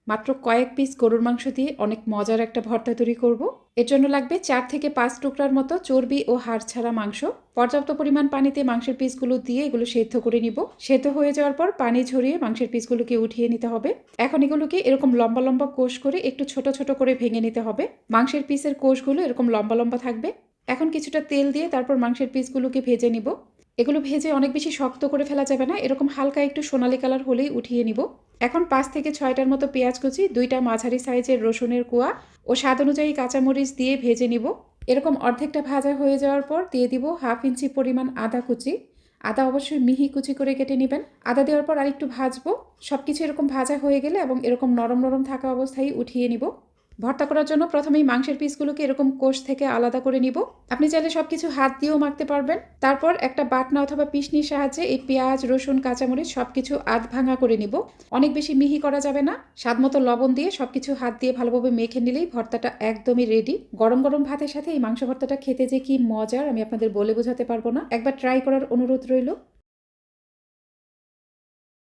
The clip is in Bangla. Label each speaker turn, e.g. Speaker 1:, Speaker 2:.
Speaker 1: মাত্র কয়েক পিস গরুর মাংস দিয়ে অনেক মজার একটা ভর্তা তৈরি করব। এর জন্য লাগবে 4 থেকে 5 টুকরার মতো চর্বি ও হাড় ছাড়া মাংস। পর্যাপ্ত পরিমাণ পানিতে মাংসের পিসগুলো দিয়ে এগুলো সেদ্ধ করে নিব। সেদ্ধ হয়ে যাওয়ার পর পানি ঝরিয়ে মাংসের পিসগুলোকে উঠিয়ে নিতে হবে। এখন এগুলোকে এরকম লম্বা লম্বা কোষ করে একটু ছোট ছোট করে ভেঙে নিতে হবে। মাংসের পিসের কোষগুলো এরকম লম্বা লম্বা থাকবে। এখন কিছুটা তেল দিয়ে তারপর মাংসের পিসগুলোকে ভেজে নিব। এগুলো ভেজে অনেক বেশি শক্ত করে ফেলা যাবে না, এরকম হালকা একটু সোনালি কালার হলেই উঠিয়ে নিব। এখন 5 থেকে 6টার মতো পেঁয়াজ কুচি, 2টা মাঝারি সাইজের রসুনের কোয়া ও স্বাদ অনুযায়ী কাঁচামরিচ দিয়ে ভেজে নিব। এরকম অর্ধেকটা ভাজা হয়ে যাওয়ার পর দিয়ে দিব 1/2 ইঞ্চি পরিমাণ আদা কুচি। আদা অবশ্যই মিহি কুচি করে কেটে নেবেন। আদা দেওয়ার পর আরেকটু ভাজবো। সব কিছু এরকম ভাজা হয়ে গেলে এবং এরকম নরম নরম থাকা অবস্থায় উঠিয়ে নিব। ভর্তা করার জন্য প্রথমেই মাংসের পিসগুলোকে এরকম কোষ থেকে আলাদা করে নিব। আপনি চাইলে সব কিছু হাত দিয়েও মাখতে পারবেন। তারপর একটা বাটনা অথবা পিষনির সাহায্যে এই পেঁয়াজ, রসুন, কাঁচামরিচ সব কিছু আধ ভাঙা করে নিব। অনেক বেশি মিহি করা যাবে না। স্বাদ মতো লবণ দিয়ে সব কিছু হাত দিয়ে ভালোভাবে মেখে নিলেই ভর্তাটা একদমই রেডি। গরম গরম ভাতের সাথে এই মাংস ভর্তাটা খেতে যে কি মজার আমি আপনাদের বলে বোঝাতে পারবো না। একবার ট্রাই করার অনুরোধ রইল।